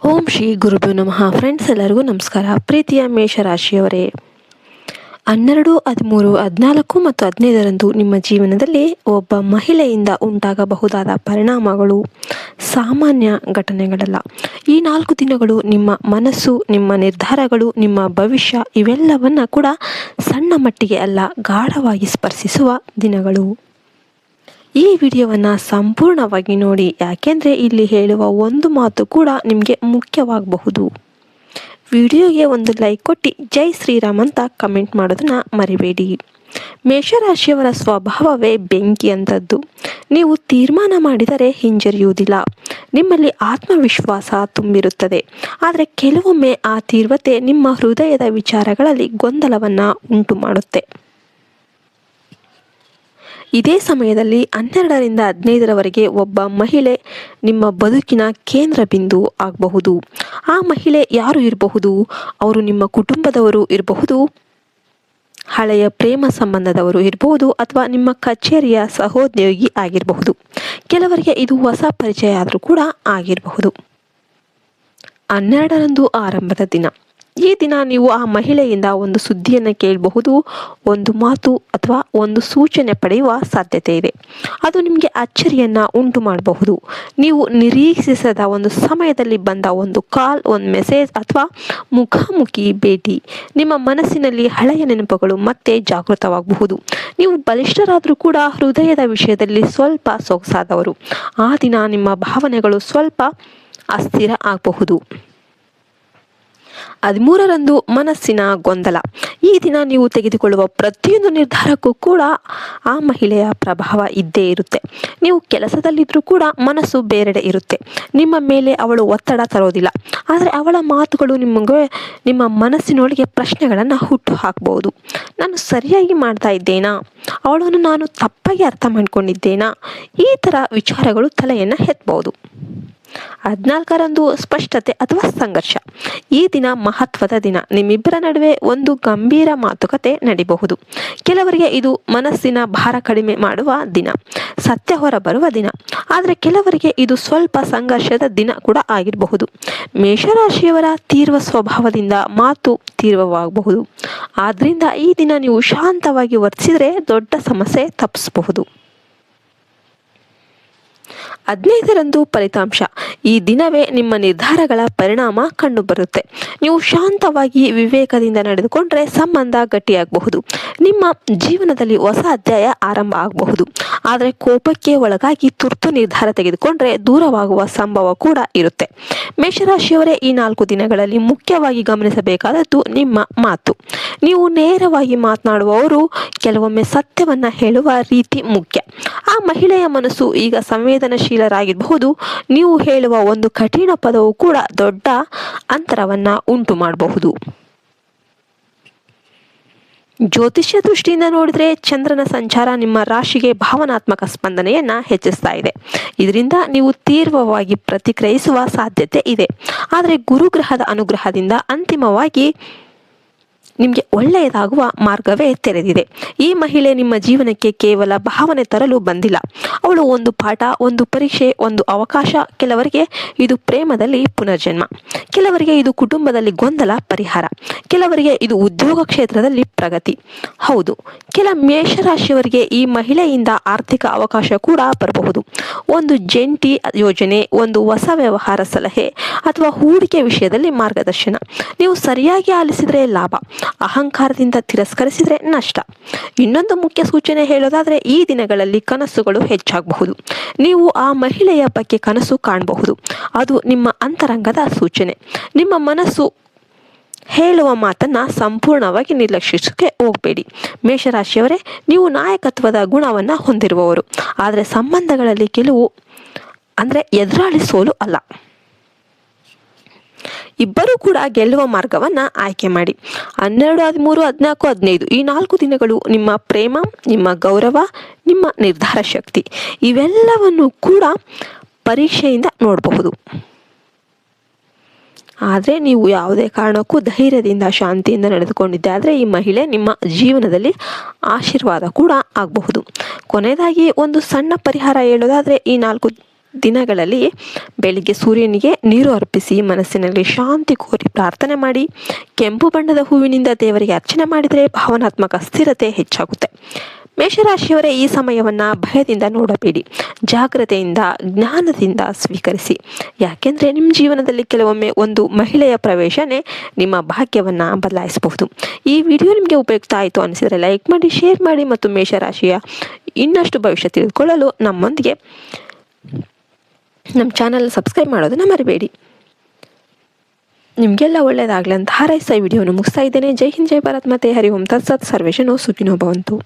ಓಂ ಶ್ರೀ ಗುರುಭ್ಯೋ ನಮಃ. ಫ್ರೆಂಡ್ಸ್, ಎಲ್ಲರಿಗೂ ನಮಸ್ಕಾರ. ಪ್ರೀತಿಯ ಮೇಷರಾಶಿಯವರೇ, 12, 13, 14 ಮತ್ತು 15ರಂದು ನಿಮ್ಮ ಜೀವನದಲ್ಲಿ ಒಬ್ಬ ಮಹಿಳೆಯಿಂದ ಉಂಟಾಗಬಹುದಾದ ಪರಿಣಾಮಗಳು ಸಾಮಾನ್ಯ ಘಟನೆಗಳಲ್ಲ. ಈ 4 ದಿನಗಳು ನಿಮ್ಮ ಮನಸ್ಸು, ನಿಮ್ಮ ನಿರ್ಧಾರಗಳು, ನಿಮ್ಮ ಭವಿಷ್ಯ ಇವೆಲ್ಲವನ್ನ ಕೂಡ ಸಣ್ಣ ಮಟ್ಟಿಗೆ ಅಲ್ಲ, ಗಾಢವಾಗಿ ಸ್ಪರ್ಶಿಸುವ ದಿನಗಳು. ಈ ವಿಡಿಯೋವನ್ನು ಸಂಪೂರ್ಣವಾಗಿ ನೋಡಿ, ಯಾಕೆಂದರೆ ಇಲ್ಲಿ ಹೇಳುವ ಒಂದು ಮಾತು ಕೂಡ ನಿಮಗೆ ಮುಖ್ಯವಾಗಬಹುದು. ವಿಡಿಯೋಗೆ ಒಂದು ಲೈಕ್ ಕೊಟ್ಟು ಜೈ ಶ್ರೀರಾಮ್ ಅಂತ ಕಮೆಂಟ್ ಮಾಡೋದನ್ನ ಮರಿಬೇಡಿ. ಮೇಷರಾಶಿಯವರ ಸ್ವಭಾವವೇ ಬೆಂಕಿ ಅಂತದ್ದು. ನೀವು ತೀರ್ಮಾನ ಮಾಡಿದರೆ ಹಿಂಜರಿಯುವುದಿಲ್ಲ. ನಿಮ್ಮಲ್ಲಿ ಆತ್ಮವಿಶ್ವಾಸ ತುಂಬಿರುತ್ತದೆ. ಆದರೆ ಕೆಲವೊಮ್ಮೆ ಆ ತೀವ್ರತೆ ನಿಮ್ಮ ಹೃದಯದ ವಿಚಾರಗಳಲ್ಲಿ ಗೊಂದಲವನ್ನು ಉಂಟು ಮಾಡುತ್ತೆ. ಇದೇ ಸಮಯದಲ್ಲಿ 12ರಿಂದ 15ರವರೆಗೆ ಒಬ್ಬ ಮಹಿಳೆ ನಿಮ್ಮ ಬದುಕಿನ ಕೇಂದ್ರ ಬಿಂದು ಆಗಬಹುದು. ಆ ಮಹಿಳೆ ಯಾರು ಇರಬಹುದು? ಅವರು ನಿಮ್ಮ ಕುಟುಂಬದವರು ಇರಬಹುದು, ಹಳೆಯ ಪ್ರೇಮ ಸಂಬಂಧದವರು ಇರಬಹುದು, ಅಥವಾ ನಿಮ್ಮ ಕಚೇರಿಯ ಸಹೋದ್ಯೋಗಿ ಆಗಿರಬಹುದು. ಕೆಲವರಿಗೆ ಇದು ಹೊಸ ಪರಿಚಯ ಆದರೂ ಕೂಡ ಆಗಿರಬಹುದು. 12ರಂದು ಆರಂಭದ ದಿನ. ಈ ದಿನ ನೀವು ಆ ಮಹಿಳೆಯಿಂದ ಒಂದು ಸುದ್ದಿಯನ್ನು ಕೇಳಬಹುದು, ಒಂದು ಮಾತು ಅಥವಾ ಒಂದು ಸೂಚನೆ ಪಡೆಯುವ ಸಾಧ್ಯತೆ ಇದೆ. ಅದು ನಿಮಗೆ ಅಚ್ಚರಿಯನ್ನು ಉಂಟು ಮಾಡಬಹುದು. ನೀವು ನಿರೀಕ್ಷಿಸದ ಒಂದು ಸಮಯದಲ್ಲಿ ಬಂದ ಒಂದು ಕಾಲ್, ಒಂದು ಮೆಸೇಜ್ ಅಥವಾ ಮುಖಾಮುಖಿ ಭೇಟಿ ನಿಮ್ಮ ಮನಸ್ಸಿನಲ್ಲಿ ಹಳೆಯ ನೆನಪುಗಳು ಮತ್ತೆ ಜಾಗೃತವಾಗಬಹುದು. ನೀವು ಬಲಿಷ್ಠರಾದರೂ ಕೂಡ ಹೃದಯದ ವಿಷಯದಲ್ಲಿ ಸ್ವಲ್ಪ ಸೊಗಸಾದವರು. ಆ ದಿನ ನಿಮ್ಮ ಭಾವನೆಗಳು ಸ್ವಲ್ಪ ಅಸ್ಥಿರ ಆಗಬಹುದು. 13ರಂದು ಮನಸ್ಸಿನ ಗೊಂದಲ. ಈ ದಿನ ನೀವು ತೆಗೆದುಕೊಳ್ಳುವ ಪ್ರತಿಯೊಂದು ನಿರ್ಧಾರಕ್ಕೂ ಕೂಡ ಆ ಮಹಿಳೆಯ ಪ್ರಭಾವ ಇದ್ದೇ ಇರುತ್ತೆ. ನೀವು ಕೆಲಸದಲ್ಲಿದ್ದರೂ ಕೂಡ ಮನಸ್ಸು ಬೇರೆಡೆ ಇರುತ್ತೆ. ನಿಮ್ಮ ಮೇಲೆ ಅವಳು ಒತ್ತಡ ತರೋದಿಲ್ಲ, ಆದರೆ ಅವಳ ಮಾತುಗಳು ನಿಮ್ಮ ಮನಸ್ಸಿನೊಳಗೆ ಪ್ರಶ್ನೆಗಳನ್ನು ಹುಟ್ಟು ಹಾಕಬಹುದು. ನಾನು ಸರಿಯಾಗಿ ಮಾಡ್ತಾ ಇದ್ದೇನಾ? ಅವಳನ್ನು ನಾನು ತಪ್ಪಾಗಿ ಅರ್ಥ ಮಾಡ್ಕೊಂಡಿದ್ದೇನಾ? ಈ ಥರ ವಿಚಾರಗಳು ತಲೆಯನ್ನು ಎತ್ತಬಹುದು. 14ರಂದು ಸ್ಪಷ್ಟತೆ ಅಥವಾ ಸಂಘರ್ಷ. ಈ ದಿನ ಮಹತ್ವದ ದಿನ. ನಿಮ್ಮಿಬ್ಬರ ನಡುವೆ ಒಂದು ಗಂಭೀರ ಮಾತುಕತೆ ನಡೀಬಹುದು. ಕೆಲವರಿಗೆ ಇದು ಮನಸ್ಸಿನ ಭಾರ ಕಡಿಮೆ ಮಾಡುವ ದಿನ, ಸತ್ಯ ಹೊರಬರುವ ದಿನ. ಆದರೆ ಕೆಲವರಿಗೆ ಇದು ಸ್ವಲ್ಪ ಸಂಘರ್ಷದ ದಿನ ಕೂಡ ಆಗಿರಬಹುದು. ಮೇಷರಾಶಿಯವರ ತೀವ್ರ ಸ್ವಭಾವದಿಂದ ಮಾತು ತೀವ್ರವಾಗಬಹುದು. ಆದ್ರಿಂದ ಈ ದಿನ ನೀವು ಶಾಂತವಾಗಿ ವರ್ತಿಸಿದರೆ ದೊಡ್ಡ ಸಮಸ್ಯೆ ತಪ್ಪಿಸಬಹುದು. 15ರಂದು ಫಲಿತಾಂಶ. ಈ ದಿನವೇ ನಿಮ್ಮ ನಿರ್ಧಾರಗಳ ಪರಿಣಾಮ ಕಂಡುಬರುತ್ತೆ. ನೀವು ಶಾಂತವಾಗಿ ವಿವೇಕದಿಂದ ನಡೆದುಕೊಂಡ್ರೆ ಸಂಬಂಧ ಗಟ್ಟಿಯಾಗಬಹುದು. ನಿಮ್ಮ ಜೀವನದಲ್ಲಿ ಹೊಸ ಅಧ್ಯಾಯ ಆರಂಭ ಆಗಬಹುದು. ಆದರೆ ಕೋಪಕ್ಕೆ ಒಳಗಾಗಿ ತುರ್ತು ನಿರ್ಧಾರ ತೆಗೆದುಕೊಂಡ್ರೆ ದೂರವಾಗುವ ಸಂಭವ ಕೂಡ ಇರುತ್ತೆ. ಮೇಷರಾಶಿಯವರೇ, ಈ 4 ದಿನಗಳಲ್ಲಿ ಮುಖ್ಯವಾಗಿ ಗಮನಿಸಬೇಕಾದದ್ದು ನಿಮ್ಮ ಮಾತು. ನೀವು ನೇರವಾಗಿ ಮಾತನಾಡುವವರು. ಕೆಲವೊಮ್ಮೆ ಸತ್ಯವನ್ನ ಹೇಳುವ ರೀತಿ ಮುಖ್ಯ. ಆ ಮಹಿಳೆಯ ಮನಸ್ಸು ಈಗ ಸಂವೇದನಶೀಲರಾಗಿರಬಹುದು. ನೀವು ಹೇಳುವ ಒಂದು ಕಠಿಣ ಪದವು ಕೂಡ ದೊಡ್ಡ ಅಂತರವನ್ನ ಉಂಟು ಮಾಡಬಹುದು. ಜ್ಯೋತಿಷ್ಯ ದೃಷ್ಟಿಯಿಂದ ನೋಡಿದ್ರೆ ಚಂದ್ರನ ಸಂಚಾರ ನಿಮ್ಮ ರಾಶಿಗೆ ಭಾವನಾತ್ಮಕ ಸ್ಪಂದನೆಯನ್ನ ಹೆಚ್ಚಿಸ್ತಾ ಇದೆ. ಇದರಿಂದ ನೀವು ತೀವ್ರವಾಗಿ ಪ್ರತಿಕ್ರಿಯಿಸುವ ಸಾಧ್ಯತೆ ಇದೆ. ಆದರೆ ಗುರುಗ್ರಹದ ಅನುಗ್ರಹದಿಂದ ಅಂತಿಮವಾಗಿ ನಿಮಗೆ ಒಳ್ಳೆಯದಾಗುವ ಮಾರ್ಗವೇ ತೆರೆದಿದೆ. ಈ ಮಹಿಳೆ ನಿಮ್ಮ ಜೀವನಕ್ಕೆ ಕೇವಲ ಭಾವನೆ ತರಲು ಬಂದಿಲ್ಲ. ಅವಳು ಒಂದು ಪಾಠ, ಒಂದು ಪರೀಕ್ಷೆ, ಒಂದು ಅವಕಾಶ. ಕೆಲವರಿಗೆ ಇದು ಪ್ರೇಮದಲ್ಲಿ ಪುನರ್ಜನ್ಮ, ಕೆಲವರಿಗೆ ಇದು ಕುಟುಂಬದಲ್ಲಿ ಗೊಂದಲ ಪರಿಹಾರ, ಕೆಲವರಿಗೆ ಇದು ಉದ್ಯೋಗ ಕ್ಷೇತ್ರದಲ್ಲಿ ಪ್ರಗತಿ. ಹೌದು, ಕೆಲ ಮೇಷರಾಶಿಯವರಿಗೆ ಈ ಮಹಿಳೆಯಿಂದ ಆರ್ಥಿಕ ಅವಕಾಶ ಕೂಡ ಬರಬಹುದು. ಒಂದು ಜಂಟಿ ಯೋಜನೆ, ಒಂದು ಹೊಸ ವ್ಯವಹಾರ ಸಲಹೆ ಅಥವಾ ಹೂಡಿಕೆ ವಿಷಯದಲ್ಲಿ ಮಾರ್ಗದರ್ಶನ. ನೀವು ಸರಿಯಾಗಿ ಆಲಿಸಿದರೆ ಲಾಭ, ಅಹಂಕಾರದಿಂದ ತಿರಸ್ಕರಿಸಿದರೆ ನಷ್ಟ. ಇನ್ನೊಂದು ಮುಖ್ಯ ಸೂಚನೆ ಹೇಳೋದಾದ್ರೆ, ಈ ದಿನಗಳಲ್ಲಿ ಕನಸುಗಳು ಹೆಚ್ಚಾಗಬಹುದು. ನೀವು ಆ ಮಹಿಳೆಯ ಬಗ್ಗೆ ಕನಸು ಕಾಣಬಹುದು. ಅದು ನಿಮ್ಮ ಅಂತರಂಗದ ಸೂಚನೆ. ನಿಮ್ಮ ಮನಸ್ಸು ಹೇಳುವ ಮಾತನ್ನ ಸಂಪೂರ್ಣವಾಗಿ ನಿರ್ಲಕ್ಷಿಸಕ್ಕೆ ಹೋಗಬೇಡಿ. ಮೇಷರಾಶಿಯವರೇ, ನೀವು ನಾಯಕತ್ವದ ಗುಣವನ್ನ ಹೊಂದಿರುವವರು. ಆದರೆ ಸಂಬಂಧಗಳಲ್ಲಿ ಎದುರಾಳಿ ಸೋಲು ಅಲ್ಲ. ಇಬ್ಬರೂ ಕೂಡ ಗೆಲ್ಲುವ ಮಾರ್ಗವನ್ನ ಆಯ್ಕೆ ಮಾಡಿ. 12, 13, 14, 15 ಈ 4 ದಿನಗಳು ನಿಮ್ಮ ಪ್ರೇಮ, ನಿಮ್ಮ ಗೌರವ, ನಿಮ್ಮ ನಿರ್ಧಾರ ಶಕ್ತಿ ಇವೆಲ್ಲವನ್ನು ಕೂಡ ಪರೀಕ್ಷೆಯಿಂದ ನೋಡಬಹುದು. ಆದರೆ ನೀವು ಯಾವುದೇ ಕಾರಣಕ್ಕೂ ಧೈರ್ಯದಿಂದ, ಶಾಂತಿಯಿಂದ ನಡೆದುಕೊಂಡಿದ್ದೆ ಆದರೆ ಈ ಮಹಿಳೆ ನಿಮ್ಮ ಜೀವನದಲ್ಲಿ ಆಶೀರ್ವಾದ ಕೂಡ ಆಗಬಹುದು. ಕೊನೆಯದಾಗಿ ಒಂದು ಸಣ್ಣ ಪರಿಹಾರ ಹೇಳೋದಾದರೆ, ಈ 4 ದಿನಗಳಲ್ಲಿ ಬೆಳಿಗ್ಗೆ ಸೂರ್ಯನಿಗೆ ನೀರು ಅರ್ಪಿಸಿ ಮನಸ್ಸಿನಲ್ಲಿ ಶಾಂತಿ ಕೋರಿ ಪ್ರಾರ್ಥನೆ ಮಾಡಿ ಕೆಂಪು ಬಣ್ಣದ ಹೂವಿನಿಂದ ದೇವರಿಗೆ ಅರ್ಚನೆ ಮಾಡಿದರೆ ಭಾವನಾತ್ಮಕ ಸ್ಥಿರತೆ ಹೆಚ್ಚಾಗುತ್ತೆ. ಮೇಷರಾಶಿಯವರೇ, ಈ ಸಮಯವನ್ನು ಭಯದಿಂದ ನೋಡಬೇಡಿ, ಜಾಗ್ರತೆಯಿಂದ ಜ್ಞಾನದಿಂದ ಸ್ವೀಕರಿಸಿ. ಯಾಕೆಂದರೆ ನಿಮ್ಮ ಜೀವನದಲ್ಲಿ ಕೆಲವೊಮ್ಮೆ ಒಂದು ಮಹಿಳೆಯ ಪ್ರವೇಶನೇ ನಿಮ್ಮ ಭಾಗ್ಯವನ್ನು ಬದಲಾಯಿಸಬಹುದು. ಈ ವಿಡಿಯೋ ನಿಮಗೆ ಉಪಯುಕ್ತ ಆಯಿತು ಅನಿಸಿದರೆ ಲೈಕ್ ಮಾಡಿ, ಶೇರ್ ಮಾಡಿ ಮತ್ತು ಮೇಷರಾಶಿಯ ಇನ್ನಷ್ಟು ಭವಿಷ್ಯ ತಿಳಿದುಕೊಳ್ಳಲು ನಮ್ಮೊಂದಿಗೆ ನಮ್ಮ ಚಾನಲ್ ಸಬ್ಸ್ಕ್ರೈಬ್ ಮಾಡೋದನ್ನು ಮರಿಬೇಡಿ. ನಿಮಗೆಲ್ಲ ಒಳ್ಳೆಯದಾಗಲಿ ಅಂತ ಹಾರೈಸ್ತಾ ಈ ವಿಡಿಯೋನ ಮುಗಿಸ್ತಾ ಇದ್ದೇನೆ. ಜೈ ಹಿಂದ್, ಜೈ ಭಾರತ್, ಮತ್ತೆ ಹರಿ ಓಂ ತತ್ಸತ್. ಸರ್ವೇಶನೋ ಸುಖಿನೋ ಭವಂತು.